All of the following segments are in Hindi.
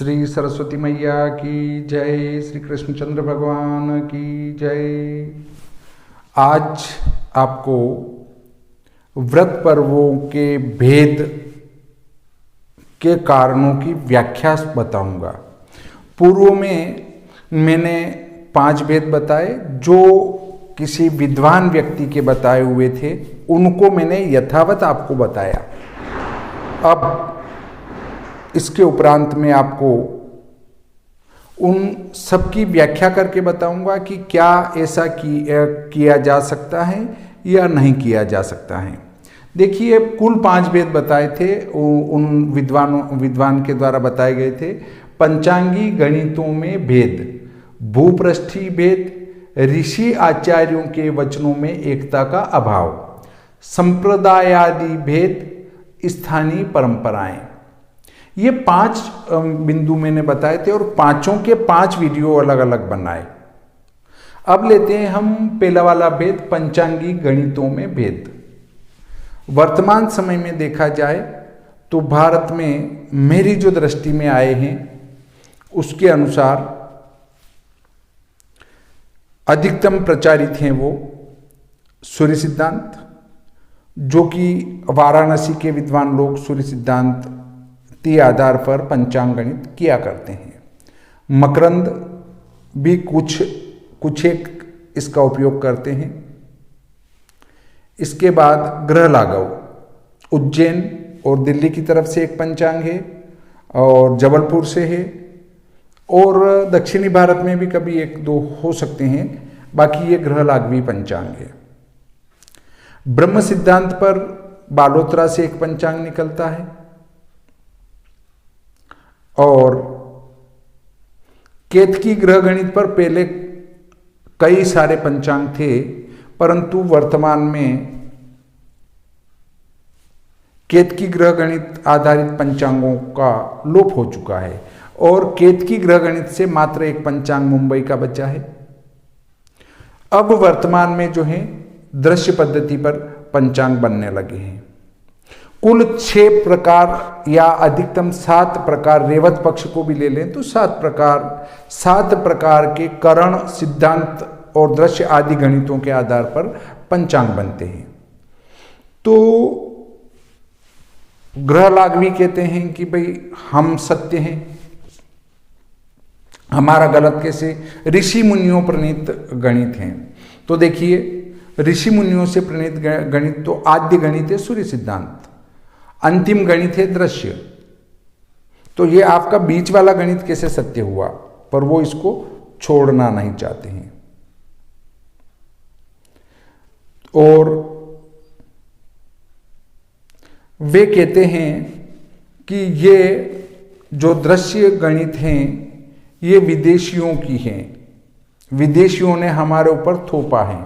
श्री सरस्वती मैया की जय, श्री कृष्णचंद्र भगवान की जय। आज आपको व्रत पर्वों के भेद के कारणों की व्याख्या बताऊंगा। पूर्व में मैंने 5 भेद बताए जो किसी विद्वान व्यक्ति के बताए हुए थे, उनको मैंने यथावत आपको बताया। अब इसके उपरांत में आपको उन सब की व्याख्या करके बताऊंगा कि क्या ऐसा किया जा सकता है या नहीं किया जा सकता है। देखिए, कुल 5 भेद बताए थे, उन विद्वान के द्वारा बताए गए थे। पंचांगी गणितों में भेद, भूपृष्ठीय भेद, ऋषि आचार्यों के वचनों में एकता का अभाव, संप्रदायादि भेद, स्थानीय परंपराएं। ये 5 बिंदु मैंने बताए थे और पांचों के 5 वीडियो अलग अलग बनाए। अब लेते हैं हम पहला वाला भेद, पंचांगी गणितों में भेद। वर्तमान समय में देखा जाए तो भारत में मेरी जो दृष्टि में आए हैं उसके अनुसार अधिकतम प्रचारित हैं वो सूर्य सिद्धांत, जो कि वाराणसी के विद्वान लोग सूर्य सिद्धांत के आधार पर पंचांग गणित किया करते हैं। मकरंद भी कुछ एक इसका उपयोग करते हैं। इसके बाद ग्रह लागव, उज्जैन और दिल्ली की तरफ से एक पंचांग है और जबलपुर से है, और दक्षिणी भारत में भी कभी 1-2 हो सकते हैं। बाकी ये ग्रह लागवी पंचांग है। ब्रह्म सिद्धांत पर बालोतरा से एक पंचांग निकलता है और केतकी ग्रह गणित पर पहले कई सारे पंचांग थे, परंतु वर्तमान में केतकी ग्रह गणित आधारित पंचांगों का लोप हो चुका है और केतकी ग्रह गणित से मात्र एक पंचांग मुंबई का बचा है। अब वर्तमान में जो है दृश्य पद्धति पर पंचांग बनने लगे हैं। कुल 6 प्रकार या अधिकतम 7 प्रकार, रेवत पक्ष को भी ले लें तो 7 प्रकार के करण, सिद्धांत और दृश्य आदि गणितों के आधार पर पंचांग बनते हैं। तो ग्रह लागवी कहते हैं कि भाई हम सत्य हैं, हमारा गलत कैसे, ऋषि मुनियों प्रणीत गणित हैं। तो देखिए, ऋषि मुनियों से प्रणीत गणित तो आद्य गणित है सूर्य सिद्धांत, अंतिम गणित है दृश्य। तो ये आपका बीच वाला गणित कैसे सत्य हुआ, पर वो इसको छोड़ना नहीं चाहते हैं। और वे कहते हैं कि ये जो दृश्य गणित हैं ये विदेशियों की हैं, विदेशियों ने हमारे ऊपर थोपा है।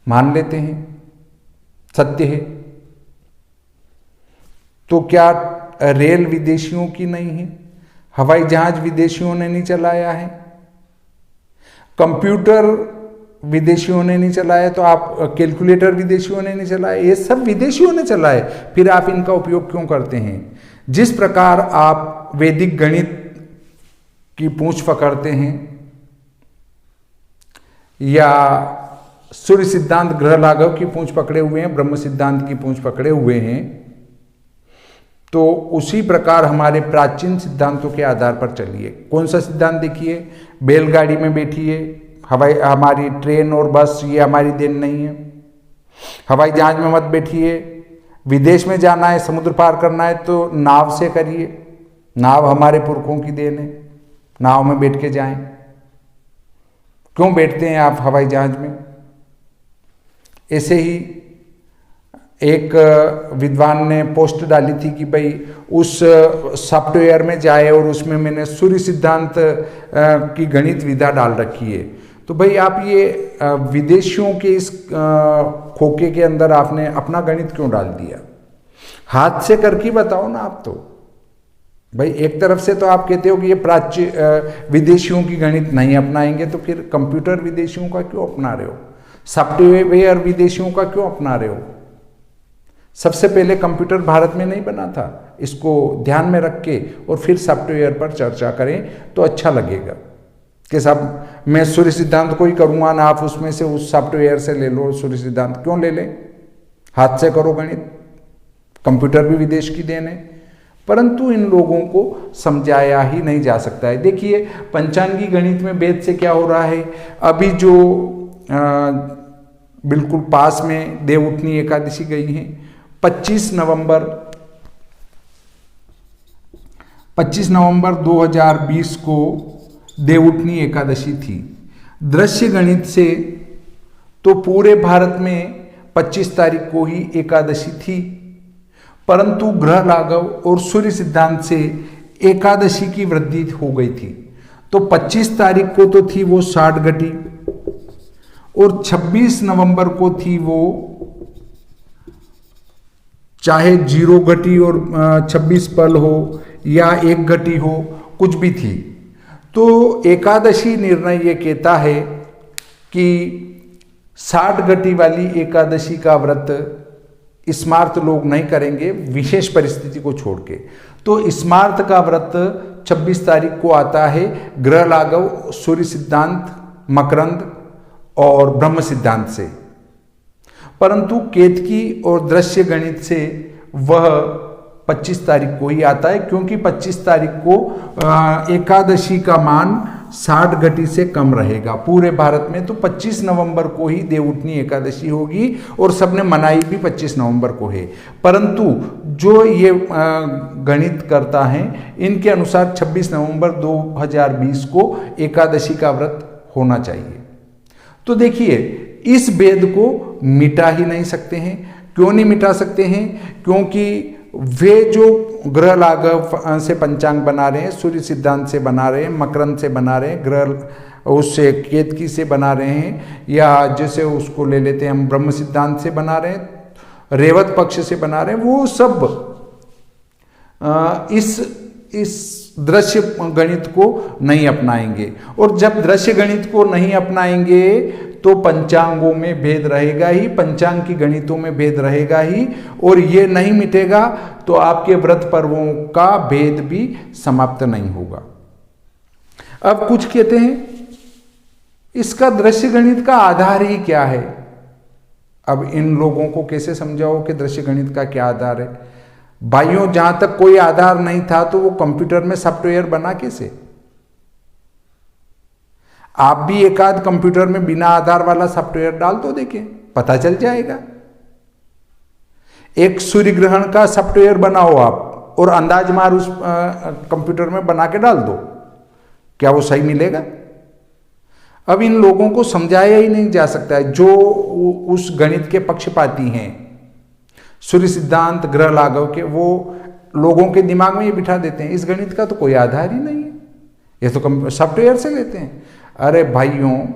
मान लेते हैं सत्य है। तो क्या रेल विदेशियों की नहीं है? हवाई जहाज विदेशियों ने नहीं चलाया है? कंप्यूटर विदेशियों ने नहीं चलाया? तो आप कैलकुलेटर विदेशियों ने नहीं चलाया? ये सब विदेशियों ने चलाए, फिर आप इनका उपयोग क्यों करते हैं? जिस प्रकार आप वैदिक गणित की पूंछ पकड़ते हैं या सूर्य सिद्धांत ग्रह लागव की पूंछ पकड़े हुए हैं, ब्रह्म सिद्धांत की पूंछ पकड़े हुए हैं, तो उसी प्रकार हमारे प्राचीन सिद्धांतों के आधार पर चलिए। कौन सा सिद्धांत? देखिए, बैलगाड़ी में बैठिए, हमारी ट्रेन और बस ये हमारी देन नहीं है। हवाई जहाज में मत बैठिए, विदेश में जाना है, समुद्र पार करना है तो नाव से करिए, नाव हमारे पुरखों की देन है, नाव में बैठ के जाएं। क्यों बैठते हैं आप हवाई जहाज में? ऐसे ही एक विद्वान ने पोस्ट डाली थी कि भाई उस सॉफ्टवेयर में जाए और उसमें मैंने सूर्य सिद्धांत की गणित विधा डाल रखी है। तो भाई आप ये विदेशियों के इस खोखे के अंदर आपने अपना गणित क्यों डाल दिया? हाथ से करके बताओ ना आप। तो भाई एक तरफ से तो आप कहते हो कि ये प्राच्य विदेशियों की गणित नहीं अपनाएंगे, तो फिर कंप्यूटर विदेशियों का क्यों अपना रहे हो? सॉफ्टवेयर विदेशियों का क्यों अपना रहे हो? सबसे पहले कंप्यूटर भारत में नहीं बना था, इसको ध्यान में रख के और फिर सॉफ्टवेयर पर चर्चा करें तो अच्छा लगेगा। कि साहब मैं सूर्य सिद्धांत को ही करूँगा ना, आप उसमें से उस सॉफ्टवेयर से ले लो सूर्य सिद्धांत, क्यों ले लें? हाथ से करो गणित, कंप्यूटर भी विदेश की देन है। परंतु इन लोगों को समझाया ही नहीं जा सकता है। देखिए पंचांगी गणित में वेद से क्या हो रहा है, अभी जो बिल्कुल पास में देवउठनी एकादशी गई है, 25 नवंबर 2020 को देवउठनी एकादशी थी। दृश्य गणित से तो पूरे भारत में 25 तारीख को ही एकादशी थी, परंतु ग्रह लाघव और सूर्य सिद्धांत से एकादशी की वृद्धि हो गई थी। तो 25 तारीख को तो थी वो 60 घटी और 26 नवंबर को थी वो चाहे 0 घटी और 26 पल हो या 1 घटी हो, कुछ भी थी। तो एकादशी निर्णय ये कहता है कि 60 घटी वाली एकादशी का व्रत स्मार्त लोग नहीं करेंगे, विशेष परिस्थिति को छोड़ के। तो स्मार्त का व्रत 26 तारीख को आता है, ग्रह लाघव, सूर्य सिद्धांत, मकरंद और ब्रह्म सिद्धांत से। परंतु केतकी और दृश्य गणित से वह 25 तारीख को ही आता है, क्योंकि 25 तारीख को एकादशी का मान 60 घटी से कम रहेगा पूरे भारत में। तो 25 नवंबर को ही देवउठनी एकादशी होगी और सबने मनाई भी 25 नवंबर को है। परंतु जो ये गणित करता है, इनके अनुसार 26 नवंबर 2020 को एकादशी का व्रत होना चाहिए। तो देखिए इस भेद को मिटा ही नहीं सकते हैं। क्यों नहीं मिटा सकते हैं? क्योंकि वे जो ग्रह लाघव से पंचांग बना रहे हैं, सूर्य सिद्धांत से बना रहे हैं, मकरंद से बना रहे हैं, ग्रह उससे केतकी से बना रहे हैं, या जैसे उसको ले लेते हैं हम ब्रह्म सिद्धांत से बना रहे हैं, रेवत पक्ष से बना रहे हैं, वो सब इस दृश्य गणित को नहीं अपनाएंगे। और जब दृश्य गणित को नहीं अपनाएंगे तो पंचांगों में भेद रहेगा ही, पंचांग की गणितों में भेद रहेगा ही, और ये नहीं मिटेगा तो आपके व्रत पर्वों का भेद भी समाप्त नहीं होगा। अब कुछ कहते हैं इसका दृश्य गणित का आधार ही क्या है। अब इन लोगों को कैसे समझाओ कि दृश्य गणित का क्या आधार है? भाइयों, जहां तक कोई आधार नहीं था तो वो कंप्यूटर में सॉफ्टवेयर बना कैसे? आप भी एक आध कंप्यूटर में बिना आधार वाला सॉफ्टवेयर डाल दो, देखें, पता चल जाएगा। एक सूर्य ग्रहण का सॉफ्टवेयर बनाओ आप और अंदाज मार उस कंप्यूटर में बना के डाल दो, क्या वो सही मिलेगा? अब इन लोगों को समझाया ही नहीं जा सकता है। जो उस गणित के पक्षपाती हैं, सूर्य सिद्धांत, ग्रह लाघव के, वो लोगों के दिमाग में ये बिठा देते हैं इस गणित का तो कोई आधार ही नहीं है, ये तो सॉफ्टवेयर से लेते हैं। अरे भाइयों,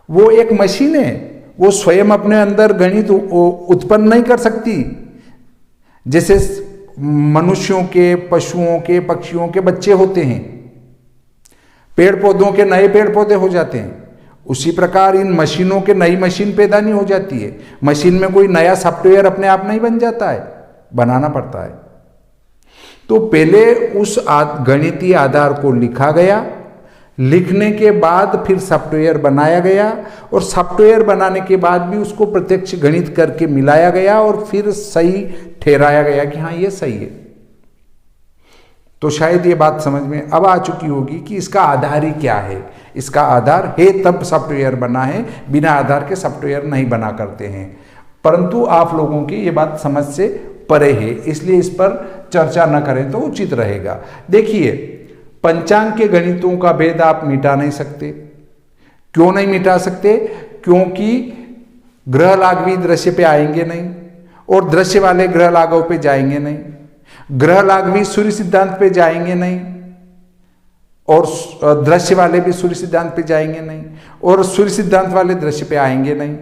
वो एक मशीन है, वो स्वयं अपने अंदर गणित उत्पन्न नहीं कर सकती। जैसे मनुष्यों के, पशुओं के, पक्षियों के बच्चे होते हैं, पेड़ पौधों के नए पेड़ पौधे हो जाते हैं, उसी प्रकार इन मशीनों के नई मशीन पैदा नहीं हो जाती है। मशीन में कोई नया सॉफ्टवेयर अपने आप नहीं बन जाता है, बनाना पड़ता है। तो पहले उस गणितीय आधार को लिखा गया, लिखने के बाद फिर सॉफ्टवेयर बनाया गया, और सॉफ्टवेयर बनाने के बाद भी उसको प्रत्यक्ष गणित करके मिलाया गया और फिर सही ठहराया गया कि हाँ ये सही है। तो शायद ये बात समझ में अब आ चुकी होगी कि इसका आधार ही क्या है। इसका आधार है तब सॉफ्टवेयर बना है, बिना आधार के सॉफ्टवेयर नहीं बना करते हैं। परंतु आप लोगों की ये बात समझ से परे है, इसलिए इस पर चर्चा न करें तो उचित रहेगा। देखिए, पंचांग के गणितों का भेद आप मिटा नहीं सकते। क्यों नहीं मिटा सकते? क्योंकि ग्रह लाघवी दृश्य पे आएंगे नहीं और दृश्य वाले ग्रह लाघव पे जाएंगे नहीं, ग्रह लाघवी सूर्य सिद्धांत पे जाएंगे नहीं और दृश्य वाले भी सूर्य सिद्धांत पे जाएंगे नहीं, और सूर्य सिद्धांत वाले दृश्य पे आएंगे नहीं।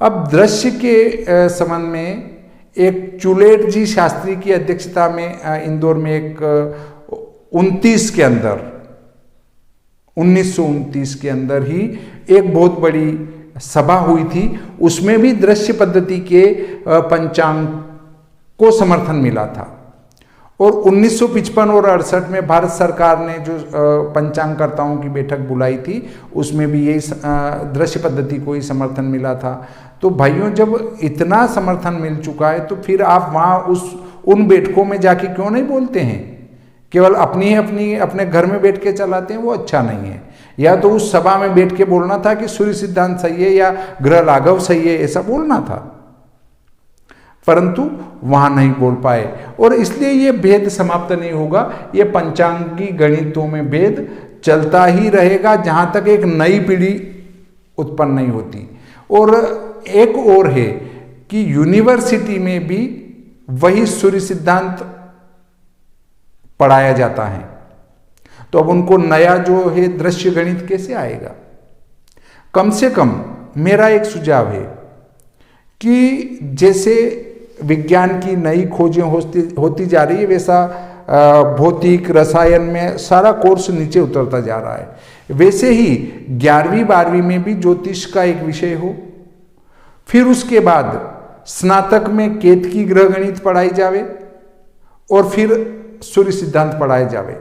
अब दृश्य के संबंध में एक चुलेट जी शास्त्री की अध्यक्षता में इंदौर में एक 1929 के अंदर ही एक बहुत बड़ी सभा हुई थी। उसमें भी दृश्य पद्धति के पंचांग को समर्थन मिला था। और 1955 और 68 में भारत सरकार ने जो पंचांगकर्ताओं की बैठक बुलाई थी, उसमें भी यही दृश्य पद्धति को ही समर्थन मिला था। तो भाइयों, जब इतना समर्थन मिल चुका है तो फिर आप वहाँ उन बैठकों में जाके क्यों नहीं बोलते हैं? केवल अपने घर में बैठ के चलाते हैं, वो अच्छा नहीं है। या तो उस सभा में बैठ के बोलना था कि सूर्य सिद्धांत सही है या ग्रह लाघव सही है, ऐसा बोलना था, परंतु वहां नहीं बोल पाए। और इसलिए ये भेद समाप्त नहीं होगा, ये पंचांगी गणितों में भेद चलता ही रहेगा जहां तक एक नई पीढ़ी उत्पन्न नहीं होती। और एक और है कि यूनिवर्सिटी में भी वही सूर्य सिद्धांत पढ़ाया जाता है, तो अब उनको नया जो है दृश्य गणित कैसे आएगा? कम से कम मेरा एक सुझाव है कि जैसे विज्ञान की नई खोजें होती जा रही है, वैसा भौतिक रसायन में सारा कोर्स नीचे उतरता जा रहा है। वैसे ही 11वीं 12वीं में भी ज्योतिष का एक विषय हो, फिर उसके बाद स्नातक में केतकी ग्रह गणित पढ़ाई जावे और फिर सूर्य सिद्धांत पढ़ाए जावे,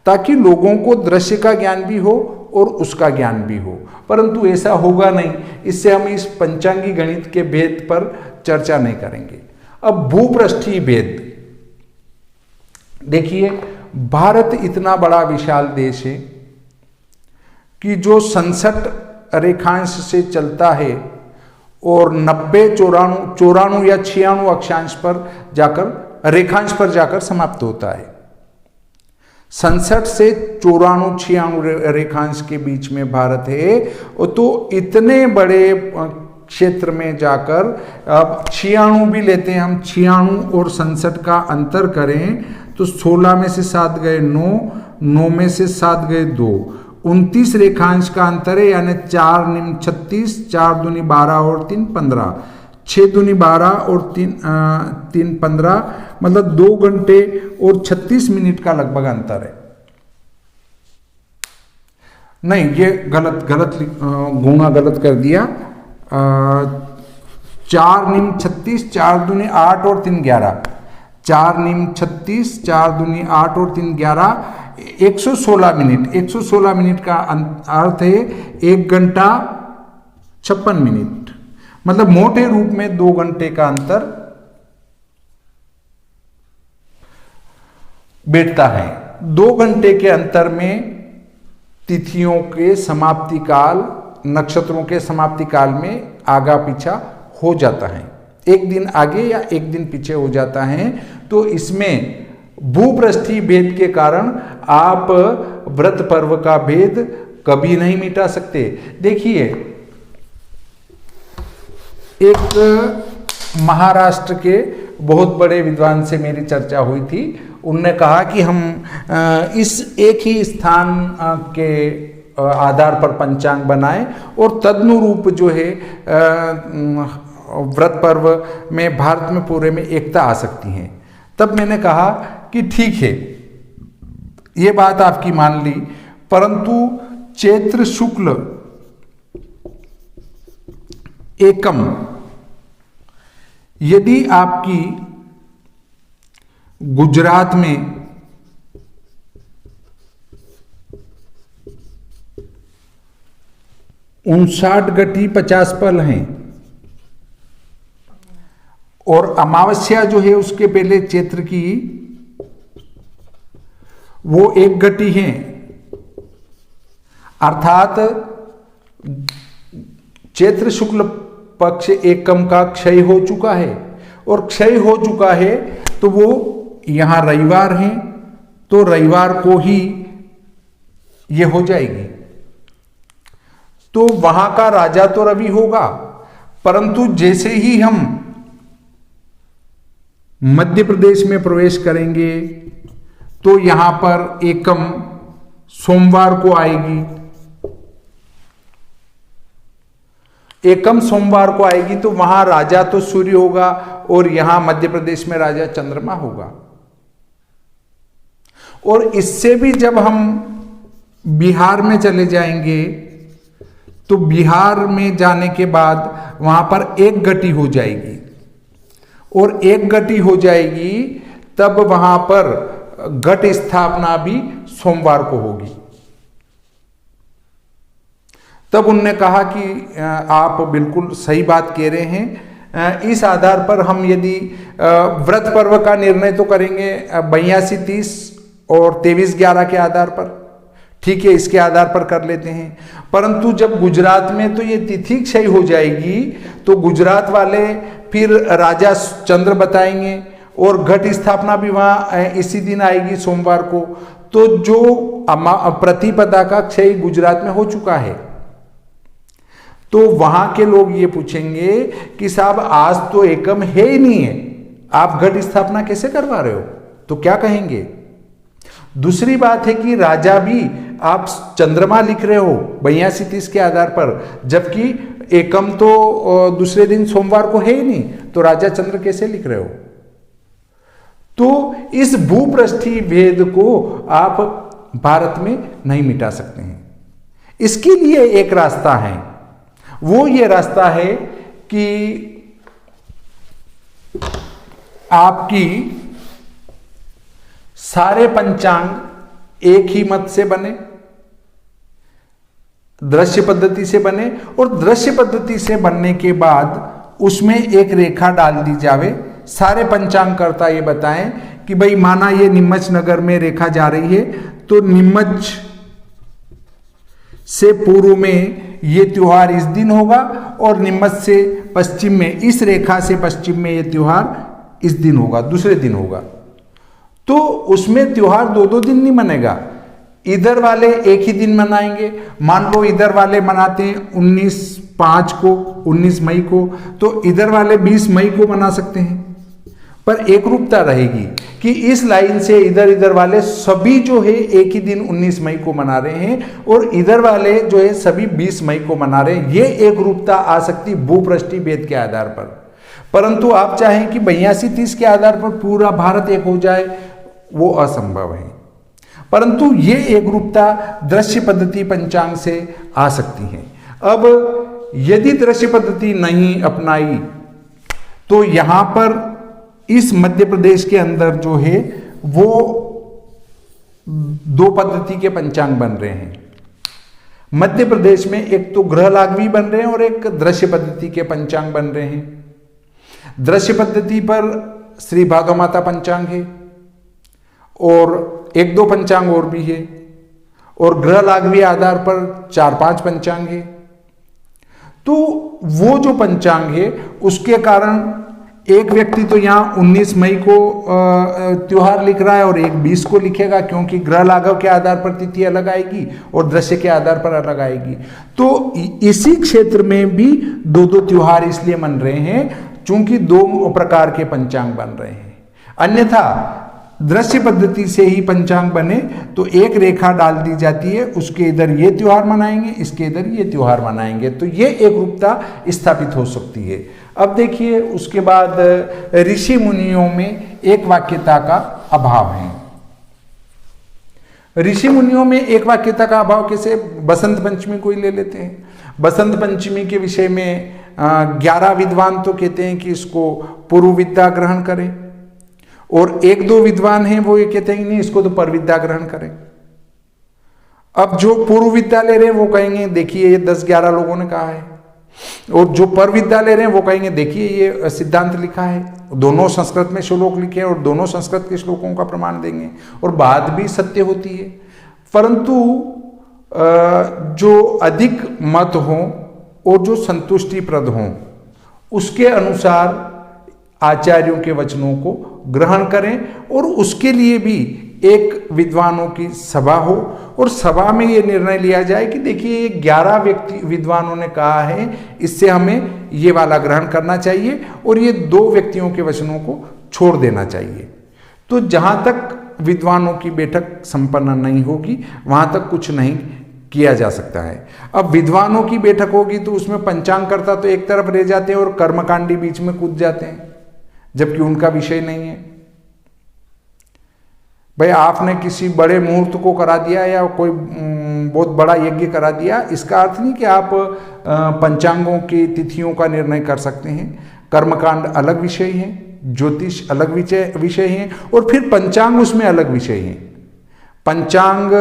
ताकि लोगों को दृश्य का ज्ञान भी हो और उसका ज्ञान भी हो। परंतु ऐसा होगा नहीं, इससे हम इस पंचांगी गणित के भेद पर चर्चा नहीं करेंगे। अब भूपृष्ठीय भेद देखिए, भारत इतना बड़ा विशाल देश है कि जो 67 रेखांश से चलता है और 90, 94 या 96 अक्षांश पर जाकर रेखांश पर जाकर समाप्त होता है। 67 से 94, 96 रेखांश के बीच में भारत है। तो इतने बड़े क्षेत्र में जाकर अब 96 भी लेते हैं हम, 96 और 67 का अंतर करें तो 16 में से 7 गए 9, 9 में से 7 गए 2, 29 रेखांश का अंतर है, यानी 4 निम्न 36, 4 दूनी 12 और 3 15, 6 दूनी 12 और 3 15, मतलब 2 घंटे और 36 मिनट का लगभग अंतर है। नहीं, ये गलत गुणा गलत कर दिया। 4 निम्न 36, 4 दूनी 8 और 3 11, 4 निम्न 36, 4 दूनी 8 और 3 11, 116 मिनट। 116 मिनट का अर्थ है 1 घंटा 56 मिनट, मतलब मोटे रूप में 2 घंटे का अंतर बैठता है। 2 घंटे के अंतर में तिथियों के समाप्ति काल, नक्षत्रों के समाप्ति काल में आगा पीछा हो जाता है, एक दिन आगे या एक दिन पीछे हो जाता है। तो इसमें भूपृष्ठीय भेद के कारण आप व्रत पर्व का भेद कभी नहीं मिटा सकते। देखिए, एक महाराष्ट्र के बहुत बड़े विद्वान से मेरी चर्चा हुई थी। उनने कहा कि हम इस एक ही स्थान के आधार पर पंचांग बनाएं और तदनुरूप जो है व्रत पर्व में भारत में पूरे में एकता आ सकती है। तब मैंने कहा कि ठीक है, ये बात आपकी मान ली, परंतु चैत्र शुक्ल एकम यदि आपकी गुजरात में 59 घटी 50 पल हैं और अमावस्या जो है उसके पहले चैत्र की वो 1 घटी है, अर्थात चैत्र शुक्ल पक्ष एकम का क्षय हो चुका है। और क्षय हो चुका है तो वो यहां रविवार है, तो रविवार को ही ये हो जाएगी। तो वहां का राजा तो रवि होगा, परंतु जैसे ही हम मध्य प्रदेश में प्रवेश करेंगे तो यहां पर एकम सोमवार को आएगी। एकम सोमवार को आएगी तो वहां राजा तो सूर्य होगा और यहां मध्य प्रदेश में राजा चंद्रमा होगा। और इससे भी जब हम बिहार में चले जाएंगे तो बिहार में जाने के बाद वहां पर 1 घटी हो जाएगी, और 1 घटी हो जाएगी तब वहां पर घट स्थापना भी सोमवार को होगी। तब उनने कहा कि आप बिल्कुल सही बात कह रहे हैं, इस आधार पर हम यदि व्रत पर्व का निर्णय तो करेंगे 82-30 और 23-11 के आधार पर, ठीक है, इसके आधार पर कर लेते हैं। परंतु जब गुजरात में तो ये तिथि क्षय हो जाएगी तो गुजरात वाले फिर राजा चंद्र बताएंगे और घट स्थापना भी वहां इसी दिन आएगी सोमवार को, तो जो प्रतिपदा का क्षय गुजरात में हो चुका है, तो वहां के लोग ये पूछेंगे कि साहब आज तो एकम है ही नहीं है, आप घट स्थापना कैसे करवा रहे हो, तो क्या कहेंगे। दूसरी बात है कि राजा भी आप चंद्रमा लिख रहे हो 82-30 के आधार पर, जबकि एकम तो दूसरे दिन सोमवार को है ही नहीं, तो राजा चंद्र कैसे लिख रहे हो। तो इस भूपृष्ठीय भेद को आप भारत में नहीं मिटा सकते हैं। इसके लिए एक रास्ता है, वो ये रास्ता है कि आपकी सारे पंचांग एक ही मत से बने, दृश्य पद्धति से बने, और दृश्य पद्धति से बनने के बाद उसमें एक रेखा डाल दी जावे। सारे पंचांग कर्ता ये बताएं कि भाई माना ये नीमच नगर में रेखा जा रही है, तो नीमच से पूर्व में ये त्योहार इस दिन होगा और नीमच से पश्चिम में, इस रेखा से पश्चिम में ये त्योहार इस दिन होगा, दूसरे दिन होगा। तो उसमें त्योहार 2-2 दिन नहीं मनेगा, इधर वाले एक ही दिन मनाएंगे। मान लो इधर वाले मनाते हैं 19/5 को, 19 मई को, तो इधर वाले 20 मई को मना सकते हैं, पर एक रूपता रहेगी कि इस लाइन से इधर इधर वाले सभी जो है एक ही दिन 19 मई को मना रहे हैं और इधर वाले जो है सभी 20 मई को मना रहे हैं। ये एक रूपता आ सकती भूपृष्ठीय भेद के आधार पर। परंतु आप चाहें कि 82-30 के आधार पर पूरा भारत एक हो जाए, वो असंभव है। परंतु ये एक रूपता दृश्य पद्धति पंचांग से आ सकती है। अब यदि दृश्य पद्धति नहीं अपनाई तो यहां पर इस मध्य प्रदेश के अंदर जो है वो 2 पद्धति के पंचांग बन रहे हैं। मध्य प्रदेश में एक तो ग्रह लागवी बन रहे हैं और एक दृश्य पद्धति के पंचांग बन रहे हैं। दृश्य पद्धति पर श्री भादो माता पंचांग है और 1-2 पंचांग और भी है, और ग्रह लागवी आधार पर 4-5 पंचांग है। तो वो जो पंचांग है उसके कारण एक व्यक्ति तो यहाँ 19 मई को त्योहार लिख रहा है और एक 20 को लिखेगा, क्योंकि ग्रह लाघव के आधार पर तिथि अलग आएगी और दृश्य के आधार पर अलग आएगी। तो इसी क्षेत्र में भी 2-2 त्योहार इसलिए मन रहे हैं चूंकि 2 प्रकार के पंचांग बन रहे हैं। अन्यथा दृश्य पद्धति से ही पंचांग बने तो एक रेखा डाल दी जाती है, उसके इधर ये त्योहार मनाएंगे, इसके इधर ये त्योहार मनाएंगे, तो ये एक रूपता स्थापित हो सकती है। अब देखिए उसके बाद ऋषि मुनियों में एक वाक्यता का अभाव है। ऋषि मुनियों में एक वाक्यता का अभाव कैसे, बसंत पंचमी को ही ले लेते हैं। बसंत पंचमी के विषय में 11 विद्वान तो कहते हैं कि इसको पूर्व विद्या ग्रहण करें, और 1-2 विद्वान हैं वो ये कहते हैं कि नहीं इसको तो पर विद्या ग्रहण करें। अब जो पूर्व विद्या ले रहे हैं वो कहेंगे देखिए ये 10-11 लोगों ने कहा है, और जो पर विद्या ले रहे हैं वो कहेंगे देखिए ये सिद्धांत लिखा है। दोनों संस्कृत में श्लोक लिखे हैं और दोनों संस्कृत के श्लोकों का प्रमाण देंगे और बात भी सत्य होती है। परंतु जो अधिक मत हो और जो संतुष्टिप्रद हों उसके अनुसार आचार्यों के वचनों को ग्रहण करें, और उसके लिए भी एक विद्वानों की सभा हो और सभा में ये निर्णय लिया जाए कि देखिए ये 11 विद्वानों ने कहा है, इससे हमें ये वाला ग्रहण करना चाहिए और ये 2 व्यक्तियों के वचनों को छोड़ देना चाहिए। तो जहां तक विद्वानों की बैठक संपन्न नहीं होगी वहां तक कुछ नहीं किया जा सकता है। अब विद्वानों की बैठक होगी तो उसमें पंचांगकर्ता तो एक तरफ रह जाते हैं और कर्मकांडी बीच में कूद जाते हैं, जबकि उनका विषय नहीं है। भाई आपने किसी बड़े मुहूर्त को करा दिया या कोई बहुत बड़ा यज्ञ करा दिया, इसका अर्थ नहीं कि आप पंचांगों की तिथियों का निर्णय कर सकते हैं। कर्मकांड अलग विषय है, ज्योतिष अलग विषय हैं, और फिर पंचांग उसमें अलग विषय हैं। पंचांग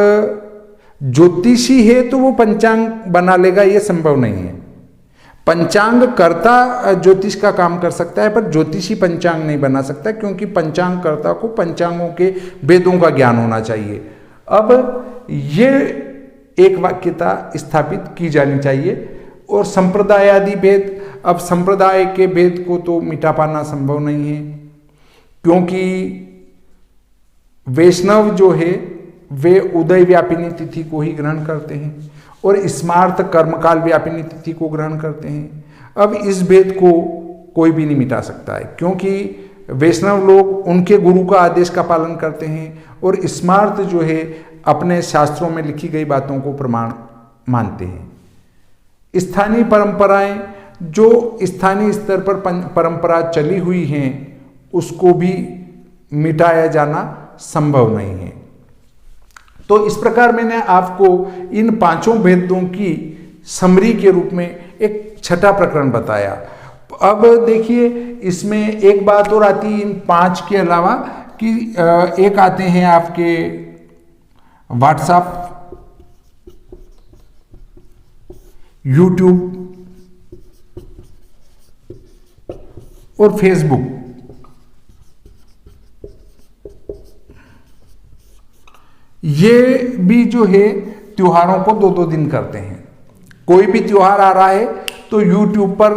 ज्योतिषी है तो वो पंचांग बना लेगा, ये संभव नहीं है। पंचांग कर्ता ज्योतिष का काम कर सकता है, पर ज्योतिषी पंचांग नहीं बना सकता, क्योंकि पंचांग कर्ता को पंचांगों के वेदों का ज्ञान होना चाहिए। अब ये एक वाक्यता स्थापित की जानी चाहिए। और संप्रदाय आदि भेद, अब संप्रदाय के भेद को तो मिटा पाना संभव नहीं है, क्योंकि वैष्णव जो है वे उदय व्यापिनी तिथि को ही ग्रहण करते हैं और स्मार्त कर्मकाल व्यापिनी तिथि को ग्रहण करते हैं। अब इस भेद को कोई भी नहीं मिटा सकता है, क्योंकि वैष्णव लोग उनके गुरु का आदेश का पालन करते हैं और स्मार्त जो है अपने शास्त्रों में लिखी गई बातों को प्रमाण मानते हैं। स्थानीय परंपराएं, जो स्थानीय स्तर पर परंपरा चली हुई हैं, उसको भी मिटाया जाना संभव नहीं है। तो इस प्रकार मैंने आपको इन पांचों भेदों की समरी के रूप में एक छठा प्रकरण बताया। अब देखिए, इसमें एक बात और आती है इन पांच के अलावा, कि एक आते हैं आपके व्हाट्सएप, यूट्यूब और फेसबुक। ये भी जो है त्योहारों को 2-2 दिन करते हैं। कोई भी त्योहार आ रहा है तो यूट्यूब पर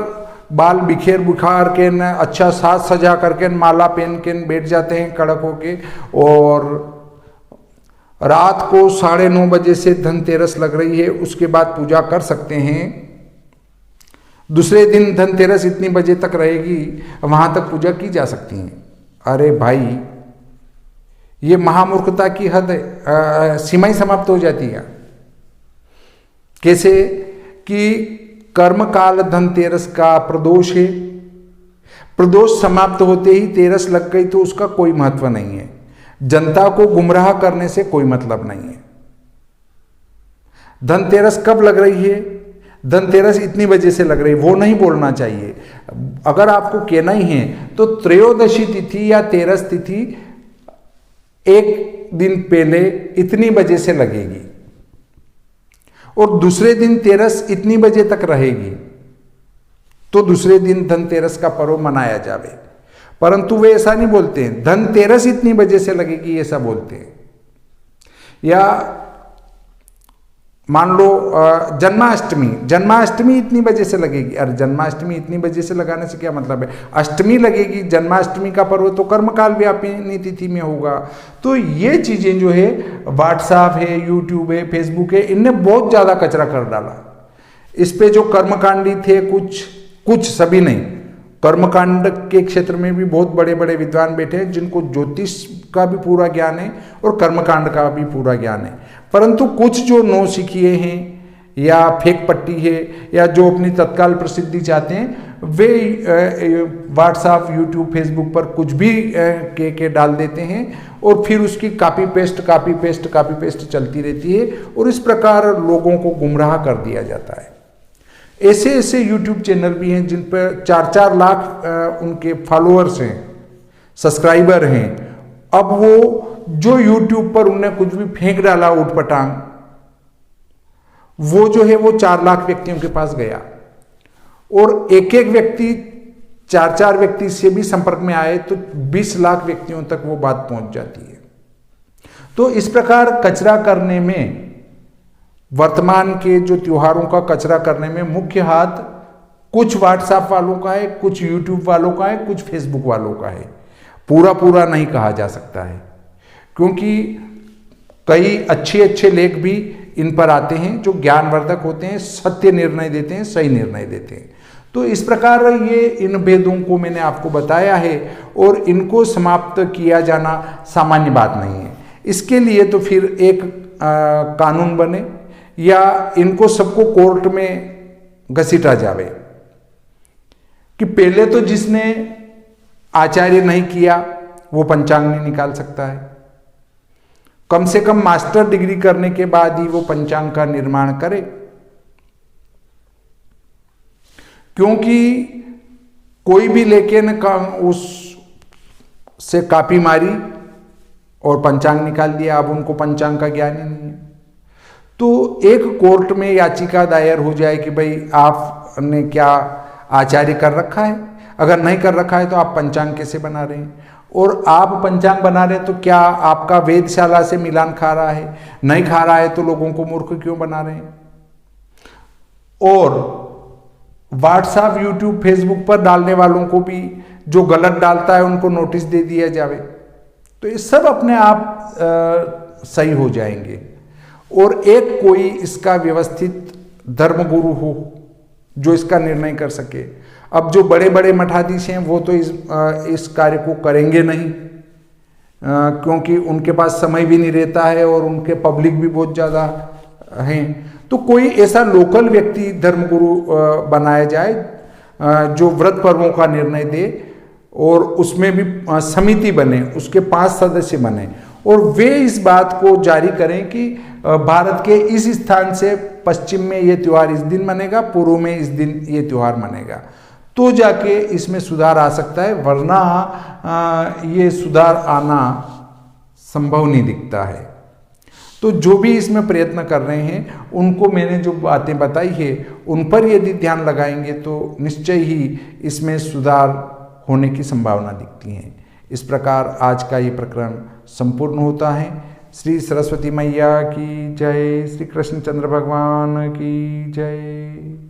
बाल बिखेर बुखार के न अच्छा साज सजा करके माला पहन के बैठ जाते हैं कड़क होके, और रात को 9:30 बजे से धनतेरस लग रही है, उसके बाद पूजा कर सकते हैं। दूसरे दिन धनतेरस इतनी बजे तक रहेगी, वहां तक पूजा की जा सकती है। अरे भाई, ये महामूर्खता की हद है, सीमा ही समाप्त हो जाती है। कैसे कि कर्मकाल धनतेरस का प्रदोष है, प्रदोष समाप्त होते ही तेरस लग गई तो उसका कोई महत्व नहीं है। जनता को गुमराह करने से कोई मतलब नहीं है। धनतेरस कब लग रही है, धनतेरस इतनी बजे से लग रही, वो नहीं बोलना चाहिए। अगर आपको कहना ही है तो त्रयोदशी तिथि या तेरस तिथि एक दिन पहले इतनी बजे से लगेगी और दूसरे दिन तेरस इतनी बजे तक रहेगी, तो दूसरे दिन धनतेरस का पर्व मनाया जावे। परंतु वे ऐसा नहीं बोलते हैं, धनतेरस इतनी बजे से लगेगी ऐसा बोलते हैं। या मान लो जन्माष्टमी इतनी बजे से लगेगी। अरे जन्माष्टमी इतनी बजे से लगाने से क्या मतलब है, अष्टमी लगेगी। जन्माष्टमी का पर्व तो कर्मकाल व्यापिनी तिथि में होगा। तो ये चीजें जो है, व्हाट्सएप है, यूट्यूब है, फेसबुक है, इनने बहुत ज्यादा कचरा कर डाला। इस पे जो कर्मकांडी थे, कुछ सभी नहीं, कर्मकांड के क्षेत्र में भी बहुत बड़े बड़े विद्वान बैठे हैं जिनको ज्योतिष का भी पूरा ज्ञान है और कर्मकांड का भी पूरा ज्ञान है। परंतु कुछ जो नौसिखिए हैं या फेक पट्टी है या जो अपनी तत्काल प्रसिद्धि चाहते हैं, वे व्हाट्सएप, यूट्यूब, फेसबुक पर कुछ भी के डाल देते हैं और फिर उसकी कॉपी पेस्ट चलती रहती है और इस प्रकार लोगों को गुमराह कर दिया जाता है। ऐसे यूट्यूब चैनल भी हैं जिन पर 4-4 लाख उनके फॉलोअर्स हैं, सब्सक्राइबर हैं। अब वो जो यूट्यूब पर उन्हें कुछ भी फेंक डाला उठपटांग, वो जो है वो 4 लाख व्यक्तियों के पास गया और एक व्यक्ति 4 व्यक्ति से भी संपर्क में आए तो 20 लाख व्यक्तियों तक वो बात पहुंच जाती है। तो इस प्रकार कचरा करने में, वर्तमान के जो त्योहारों का कचरा करने में मुख्य हाथ कुछ व्हाट्सएप वालों का है, कुछ यूट्यूब वालों का है, कुछ फेसबुक वालों का है। पूरा नहीं कहा जा सकता है, क्योंकि कई अच्छे लेख भी इन पर आते हैं जो ज्ञानवर्धक होते हैं, सत्य निर्णय देते हैं, सही निर्णय देते हैं। तो इस प्रकार ये इन भेदों को मैंने आपको बताया है और इनको समाप्त किया जाना सामान्य बात नहीं है। इसके लिए तो फिर एक कानून बने या इनको सबको कोर्ट में घसीटा जावे कि पहले तो जिसने आचार्य नहीं किया वो पंचांग नहीं निकाल सकता है, कम से कम मास्टर डिग्री करने के बाद ही वो पंचांग का निर्माण करे। क्योंकि कोई भी लेकिन उस से कापी मारी और पंचांग निकाल दिया। अब उनको पंचांग का ज्ञान ही नहीं है। तो एक कोर्ट में याचिका दायर हो जाए कि भाई आपने क्या आचार्य कर रखा है, अगर नहीं कर रखा है तो आप पंचांग कैसे बना रहे हैं, और आप पंचांग बना रहे हैं तो क्या आपका वेदशाला से मिलान खा रहा है, नहीं खा रहा है तो लोगों को मूर्ख क्यों बना रहे हैं। और व्हाट्सएप, यूट्यूब, फेसबुक पर डालने वालों को भी जो गलत डालता है उनको नोटिस दे दिया जाए, तो ये सब अपने आप सही हो जाएंगे। और एक कोई इसका व्यवस्थित धर्मगुरु हो जो इसका निर्णय कर सके। अब जो बड़े बड़े मठाधीश हैं वो तो इस कार्य को करेंगे नहीं, क्योंकि उनके पास समय भी नहीं रहता है और उनके पब्लिक भी बहुत ज़्यादा हैं। तो कोई ऐसा लोकल व्यक्ति धर्मगुरु बनाया जाए जो व्रत पर्वों का निर्णय दे, और उसमें भी समिति बने, उसके 5 सदस्य बने, और वे इस बात को जारी करें कि भारत के इस स्थान से पश्चिम में ये त्यौहार इस दिन मनेगा, पूर्व में इस दिन ये त्यौहार मनेगा, तो जाके इसमें सुधार आ सकता है, वरना ये सुधार आना संभव नहीं दिखता है। तो जो भी इसमें प्रयत्न कर रहे हैं उनको मैंने जो बातें बताई है उन पर यदि ध्यान लगाएंगे तो निश्चय ही इसमें सुधार होने की संभावना दिखती है। इस प्रकार आज का ये प्रकरण संपूर्ण होता है। श्री सरस्वती मैया की जय, श्री कृष्णचंद्र भगवान की जय।